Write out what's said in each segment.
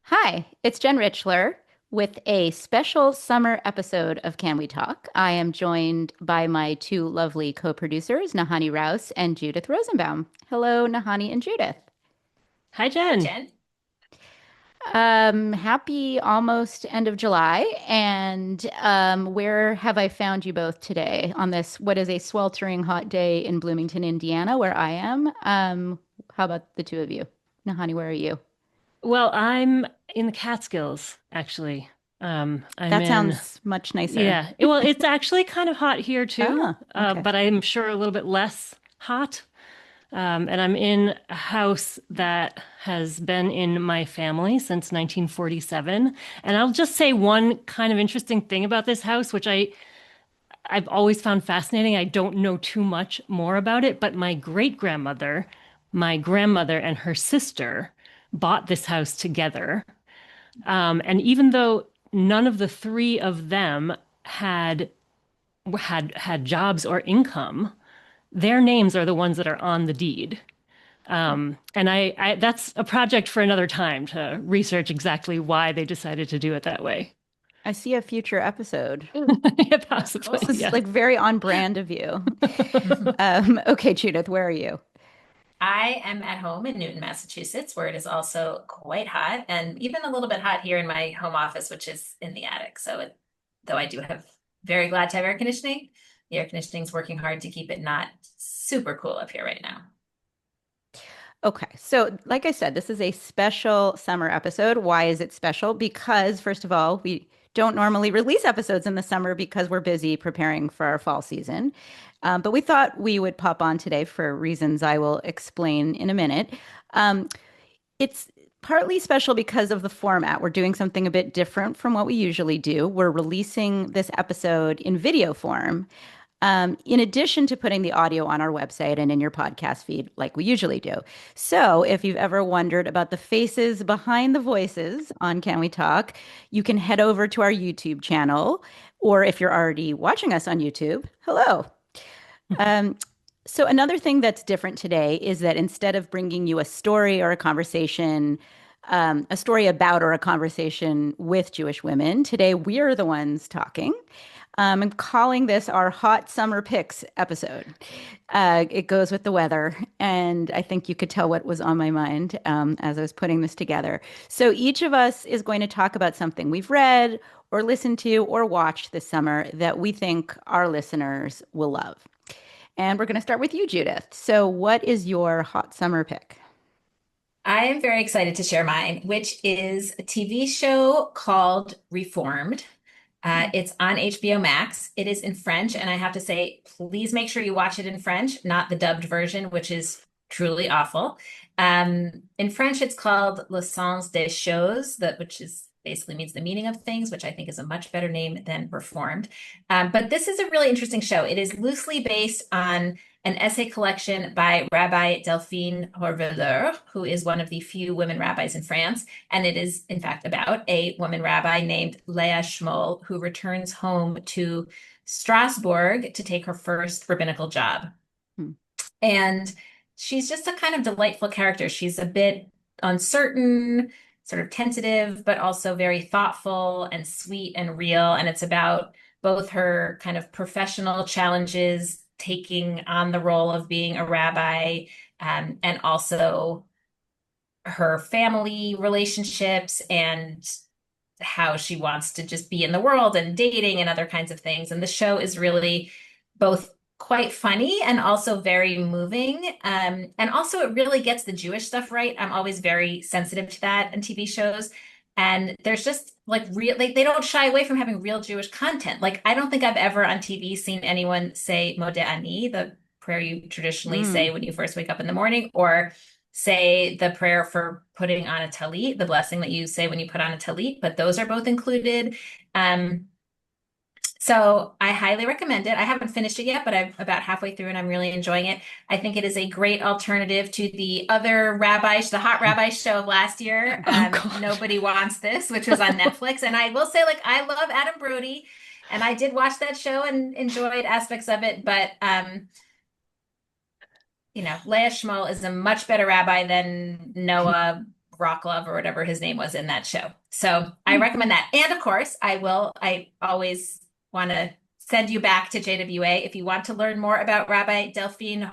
Hi, it's Jen Richler with a special summer episode of Can We Talk. I am joined by my two lovely co-producers, Nahanni Rouse and Judith Rosenbaum. Hello, Nahanni and Judith. Hi, Hi, Jen. Jen. Happy almost end of July. And where have I found you both today on this, what is a sweltering hot day in Bloomington, Indiana, where I am? How about the two of you? Nahanni, where are you? Well, I'm in the Catskills, actually. I'm That in, sounds much nicer. yeah. Well, it's actually kind of hot here too, Ah, okay. but I'm sure a little bit less hot. And I'm in a house that has been in my family since 1947. And I'll just say one kind of interesting thing about this house, which I've always found fascinating. I don't know too much more about it, but my great grandmother, my grandmother, and her sister bought this house together. And even though none of the three of them had jobs or income, their names are the ones that are on the deed. And I that's a project for another time to research exactly why they decided to do it that way. I see a future episode. Yeah, Cool. possibly, This is yeah. like very on brand of you. Okay, Judith, where are you? I am at home in Newton, Massachusetts, where it is also quite hot and even a little bit hot here in my home office, which is in the attic. Though I do have very glad to have air conditioning, the air conditioning is working hard to keep it not super cool up here right now. Okay, so like I said, this is a special summer episode. Why is it special? Because, first of all, we don't normally release episodes in the summer because we're busy preparing for our fall season. But we thought we would pop on today for reasons I will explain in a minute. Um, It's partly special because of the format. We're doing something a bit different from what we usually do. We're releasing this episode in video form, in addition to putting the audio on our website and in your podcast feed like we usually do. So, if you've ever wondered about the faces behind the voices on Can We Talk, you can head over to our YouTube channel, or if you're already watching us on YouTube, hello. Um, so another thing that's different today is that instead of bringing you a story or a conversation, a story about or a conversation with Jewish women, today we're the ones talking. I'm calling this our hot summer picks episode. It goes with the weather, and I think you could tell what was on my mind as I was putting this together. So each of us is going to talk about something we've read or listened to or watched this summer that we think our listeners will love. And we're going to start with you, Judith. So, what is your hot summer pick? I am very excited to share mine, which is a TV show called Reformed. It's on HBO Max. It is in French, and I have to say, please make sure you watch it in French, not the dubbed version, which is truly awful. In French, it's called Le Sens des Choses, which is basically means the meaning of things, which I think is a much better name than Reformed. But this is a really interesting show. It is loosely based on an essay collection by Rabbi Delphine Horveleur, who is one of the few women rabbis in France. And it is, in fact, about a woman rabbi named Leah Schmoll, who returns home to Strasbourg to take her first rabbinical job. Hmm. And she's just a kind of delightful character. She's a bit uncertain, sort of tentative, but also very thoughtful and sweet and real. And it's about both her kind of professional challenges, taking on the role of being a rabbi, and also her family relationships and how she wants to just be in the world and dating and other kinds of things. And the show is really both quite funny and also very moving. And also, it really gets the Jewish stuff right. I'm always very sensitive to that in TV shows. And there's just like real, like they don't shy away from having real Jewish content. Like I don't think I've ever on TV seen anyone say Modeh Ani, the prayer you traditionally say Mm. when you first wake up in the morning, or say the prayer for putting on a talit, the blessing that you say when you put on a talit, but those are both included. Um, so I highly recommend it. I haven't finished it yet, but I'm about halfway through and I'm really enjoying it. I think it is a great alternative to the other the hot rabbi show of last year, Oh, God. Nobody Wants This, which was on Netflix. And I will say, like, I love Adam Brody, and I did watch that show and enjoyed aspects of it, but Leah Schmoll is a much better rabbi than Noah Rocklove or whatever his name was in that show. So I Hmm. recommend that. And of course, I always want to send you back to JWA. If you want to learn more about Rabbi Delphine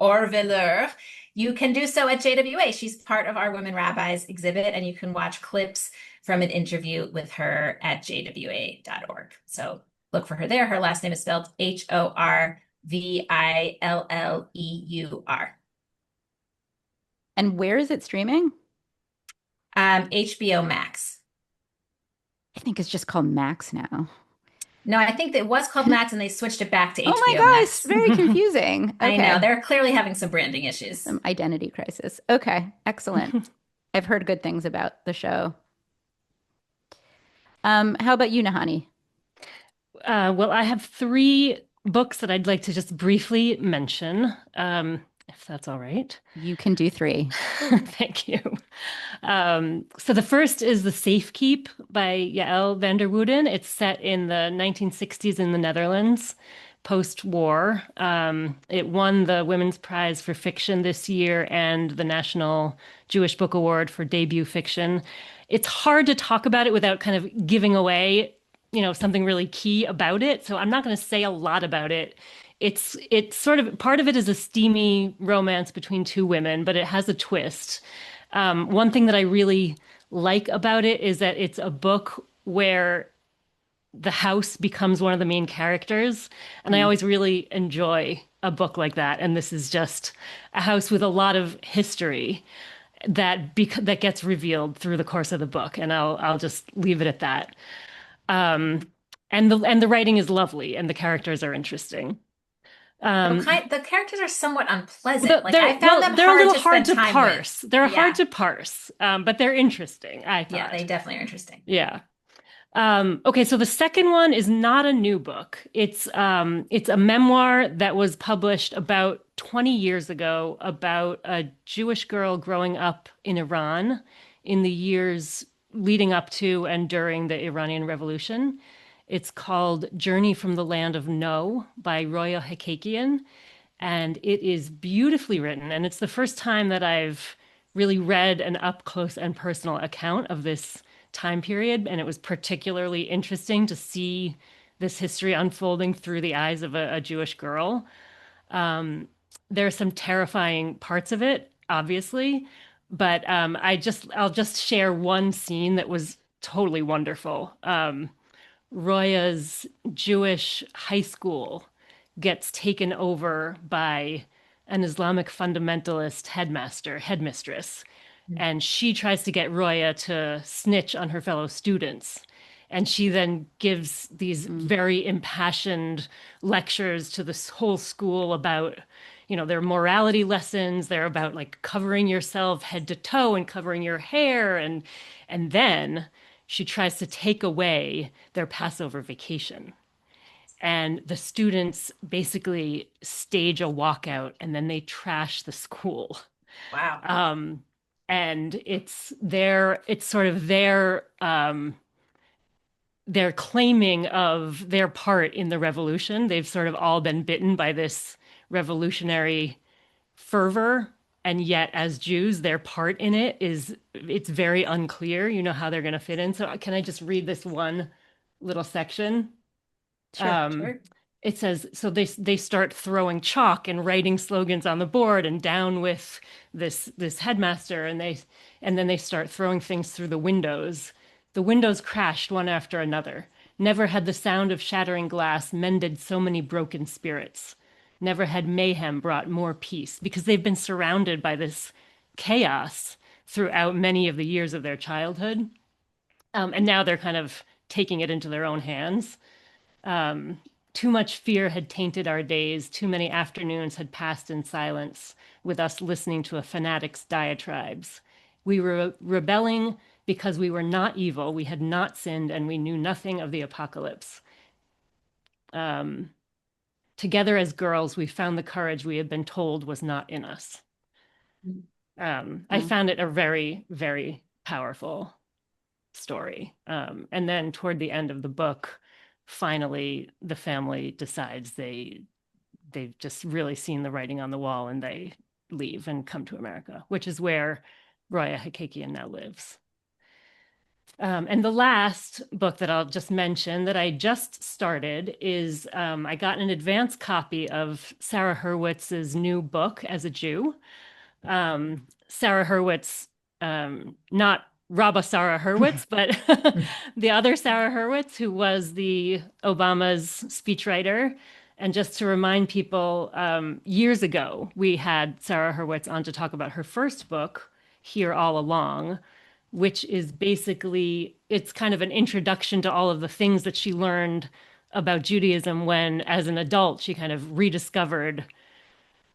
Orveleur, you can do so at JWA. She's part of our Women Rabbis exhibit, and you can watch clips from an interview with her at jwa.org. So look for her there. Her last name is spelled Horvilleur. And where is it streaming? HBO Max. I think it's just called Max now. No, I think it was called Max and they switched it back to Oh my HBO gosh, Max. very confusing. I know Okay. they're clearly having some branding issues. Some identity crisis. Okay, excellent. I've heard good things about the show. How about you, Nahanni? Well, I have three books that I'd like to just briefly mention, if that's all right. You can do three. Thank you. So the first is The Safekeep by Yael van der Wooden. It's set in the 1960s in the Netherlands, post-war. It won the Women's Prize for Fiction this year and the National Jewish Book Award for debut fiction. It's hard to talk about it without kind of giving away, something really key about it. So I'm not going to say a lot about it. It's sort of part of it is a steamy romance between two women, but it has a twist. One thing that I really like about it is that it's a book where the house becomes one of the main characters. And I Mm. always really enjoy a book like that. And this is just a house with a lot of history that gets revealed through the course of the book. And I'll just leave it at that. Um, and the writing is lovely and the characters are interesting. So Um, the characters are somewhat unpleasant. Like I found well, them they're a hard little to hard spend to time with. parse. They're hard Yeah. to parse, but they're interesting, I Yeah, they thought. definitely are interesting. Yeah. Okay, so the second one is not a new book. It's a memoir that was published about 20 years ago about a Jewish girl growing up in Iran in the years leading up to and during the Iranian Revolution. It's called Journey from the Land of No by Roya Hakakian, and it is beautifully written. And it's the first time that I've really read an up close and personal account of this time period. And it was particularly interesting to see this history unfolding through the eyes of a Jewish girl. There are some terrifying parts of it, obviously, but I'll just share one scene that was totally wonderful. Roya's Jewish high school gets taken over by an Islamic fundamentalist headmistress, and she tries to get Roya to snitch on her fellow students. And she then gives these Mm. very impassioned lectures to this whole school about, their morality lessons. They're about like covering yourself head to toe and covering your hair. And then she tries to take away their Passover vacation. And the students basically stage a walkout and then they trash the school. Wow. Um, and it's sort of their claiming of their part in the revolution. They've sort of all been bitten by this revolutionary fervor. And yet, as Jews, their part in it's very unclear, how they're going to fit in. So can I just read this one little section? Sure. Um, Sure. it says, so they start throwing chalk and writing slogans on the board and down with this headmaster, and then they start throwing things through the windows. The windows crashed one after another. Never had the sound of shattering glass mended so many broken spirits. Never had mayhem brought more peace, because they've been surrounded by this chaos throughout many of the years of their childhood. And now they're kind of taking it into their own hands. Too much fear had tainted our days. Too many afternoons had passed in silence, with us listening to a fanatic's diatribes. We were rebelling because we were not evil, we had not sinned, and we knew nothing of the apocalypse. Together as girls, we found the courage we had been told was not in us. I Mm. found it a very, very powerful story. And then toward the end of the book, finally, the family decides they've just really seen the writing on the wall and they leave and come to America, which is where Roya Hikakian now lives. And the last book that I'll just mention that I just started is I got an advance copy of Sarah Hurwitz's new book as a Jew. Sarah Hurwitz, not Rabba Sarah Hurwitz, but the other Sarah Hurwitz, who was the Obama's speechwriter. And just to remind people, years ago, we had Sarah Hurwitz on to talk about her first book, Here All Along, which is basically, it's kind of an introduction to all of the things that she learned about Judaism when, as an adult, she kind of rediscovered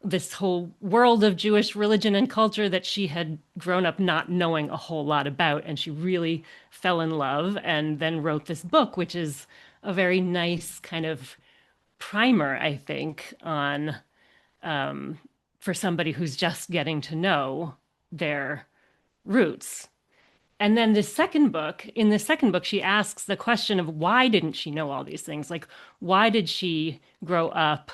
this whole world of Jewish religion and culture that she had grown up not knowing a whole lot about. And she really fell in love and then wrote this book, which is a very nice kind of primer, I think, on for somebody who's just getting to know their roots. And then in the second book, she asks the question of why didn't she know all these things? Like, why did she grow up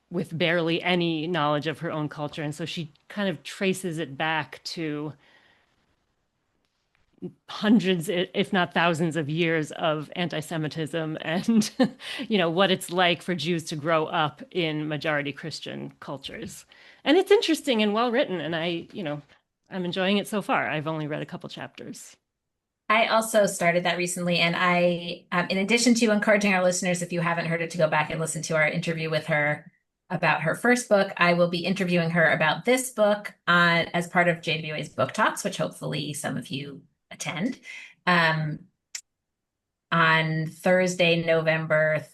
with barely any knowledge of her own culture? And so she kind of traces it back to hundreds, if not thousands of years of anti-Semitism and, what it's like for Jews to grow up in majority Christian cultures. And it's interesting and well written. And I'm enjoying it so far. I've only read a couple chapters. I also started that recently, and in addition to encouraging our listeners, if you haven't heard it, to go back and listen to our interview with her about her first book, I will be interviewing her about this book as part of JWA's book talks, which hopefully some of you attend, um, on Thursday, November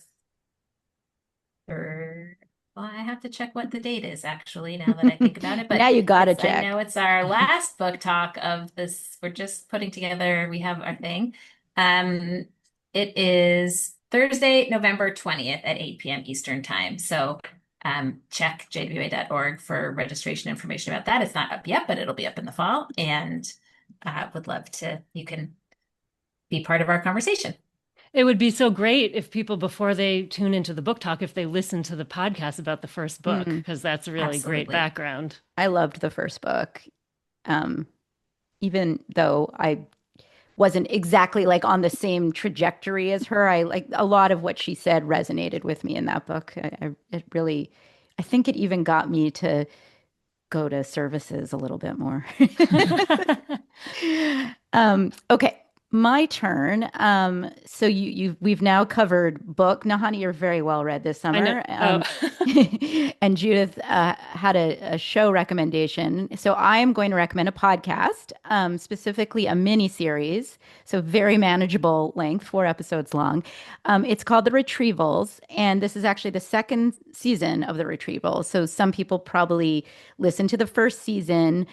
3rd. Well, I have to check what the date is actually now that I think about it. But Now you gotta check. I know it's our last book talk of this. We're just putting together, we have our thing. It is Thursday, November 20th at 8 p.m. Eastern Time. So check jwa.org for registration information about that. It's not up yet, but it'll be up in the fall. And would love you can be part of our conversation. It would be so great if people, before they tune into the book talk, if they listen to the podcast about the first book, because that's a really great background. I loved the first book. Even though I wasn't exactly like on the same trajectory as her, I like a lot of what she said resonated with me in that book. I think it even got me to go to services a little bit more. Okay. My turn. So we've now covered book. Nahanni, you're very well read this summer. And Judith had a show recommendation. So I am going to recommend a podcast, specifically a mini series. So very manageable length, 4 episodes long. It's called The Retrievals, and this is actually the second season of The Retrievals. So some people probably listened to the first season.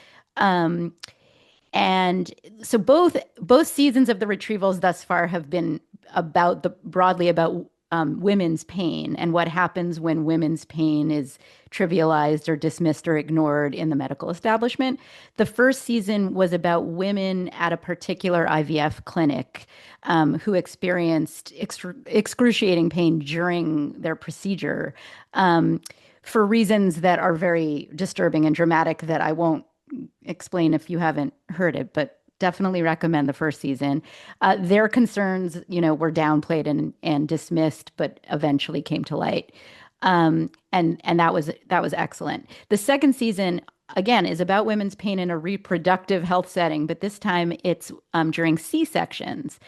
And so both seasons of The Retrievals thus far have been broadly about women's pain and what happens when women's pain is trivialized or dismissed or ignored in the medical establishment. The first season was about women at a particular IVF clinic who experienced excruciating pain during their procedure for reasons that are very disturbing and dramatic that I won't explain if you haven't heard it, but definitely recommend the first season. Their concerns, were downplayed and dismissed, but eventually came to light. And that was excellent. The second season, again, is about women's pain in a reproductive health setting, but this time it's during C-sections.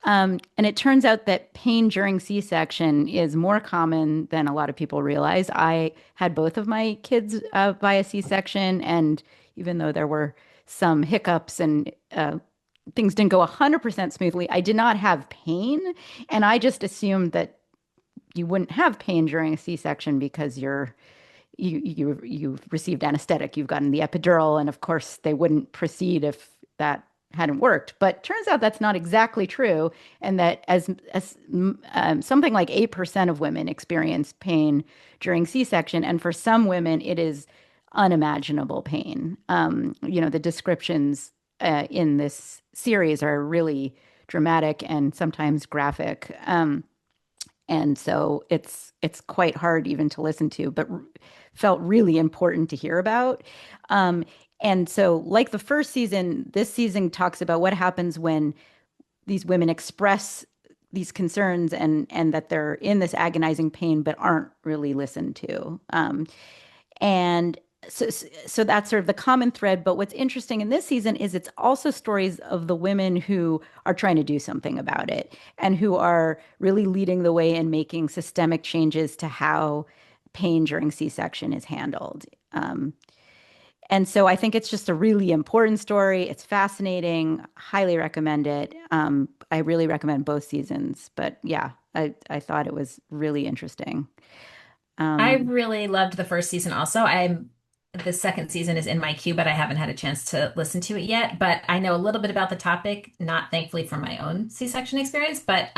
And it turns out that pain during C-section is more common than a lot of people realize. I had both of my kids via C-section, and even though there were some hiccups and things didn't go 100% smoothly, I did not have pain. And I just assumed that you wouldn't have pain during a C-section because you've received anesthetic, you've gotten the epidural, and of course they wouldn't proceed if that hadn't worked. But turns out that's not exactly true, and that as something like 8% of women experience pain during C-section, and for some women it is unimaginable pain. The descriptions in this series are really dramatic and sometimes graphic. And so it's quite hard even to listen to, but felt really important to hear about. And so, like the first season, this season talks about what happens when these women express these concerns and that they're in this agonizing pain but aren't really listened to. And so that's sort of the common thread. But what's interesting in this season is it's also stories of the women who are trying to do something about it and who are really leading the way in making systemic changes to how pain during C-section is handled. And so I think it's just a really important story. It's fascinating. Highly recommend it. I really recommend both seasons. But yeah, I thought it was really interesting. I Um, really loved the first season also. The second season is in my queue, but I haven't had a chance to listen to it yet. But I know a little bit about the topic, not thankfully from my own C-section experience, but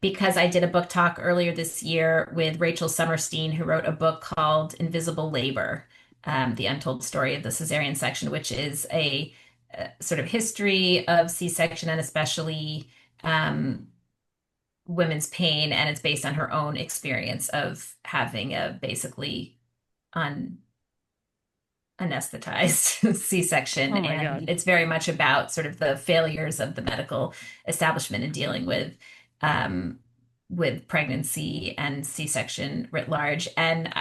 because I did a book talk earlier this year with Rachel Summerstein, who wrote a book called Invisible Labor, The Untold Story of the Cesarean Section, which is a sort of history of C-section and especially um, women's pain. And it's based on her own experience of having a basically un anesthetized C-section. Oh my And God. it's very much about sort of the failures of the medical establishment in dealing um, with pregnancy and C-section writ large. And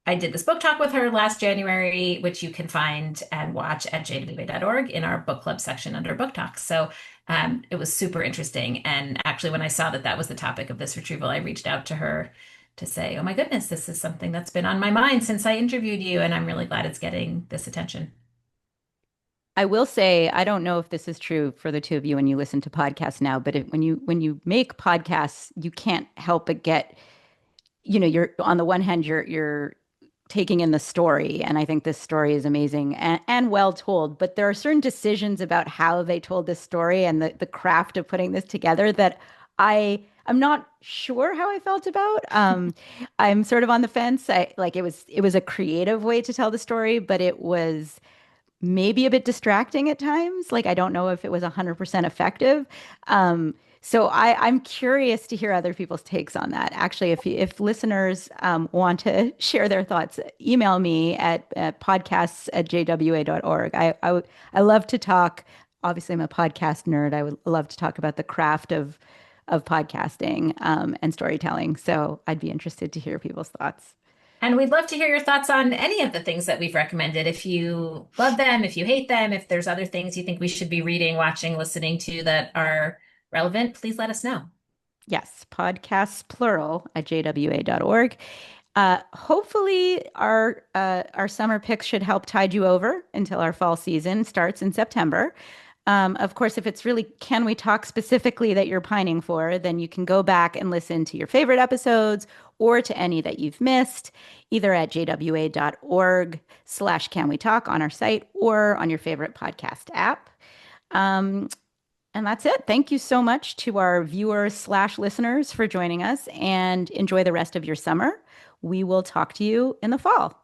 I did this book talk with her last January, which you can find and watch at jwa.org in our book club section under book talks. So it was super interesting. And actually, when I saw that that was the topic of this retrieval, I reached out to her to say, oh my goodness, this is something that's been on my mind since I interviewed you, and I'm really glad it's getting this attention. I will say, I don't know if this is true for the two of you when you listen to podcasts now, but when you make podcasts, you can't help but get, you're on the one hand, you're taking in the story, and I think this story is amazing and well told. But there are certain decisions about how they told this story and the craft of putting this together that I'm not sure how I felt about. I'm sort of on the fence. I like it was a creative way to tell the story, but it was maybe a bit distracting at times. Like I don't know if it was 100% effective. So I'm curious to hear other people's takes on that. Actually, if listeners want to share their thoughts, email me at podcasts@jwa.org. I love to talk. Obviously, I'm a podcast nerd. I would love to talk about the craft of podcasting and storytelling. So I'd be interested to hear people's thoughts. And we'd love to hear your thoughts on any of the things that we've recommended. If you love them, if you hate them, if there's other things you think we should be reading, watching, listening to that are relevant, please let us know. Yes, podcasts plural at jwa.org. Hopefully, our summer picks should help tide you over until our fall season starts in September. Of course, if it's really Can We Talk specifically that you're pining for, then you can go back and listen to your favorite episodes or to any that you've missed, either at jwa.org/Can We Talk on our site or on your favorite podcast app. Um, and that's it. Thank you so much to our viewers/listeners for joining us and enjoy the rest of your summer. We will talk to you in the fall.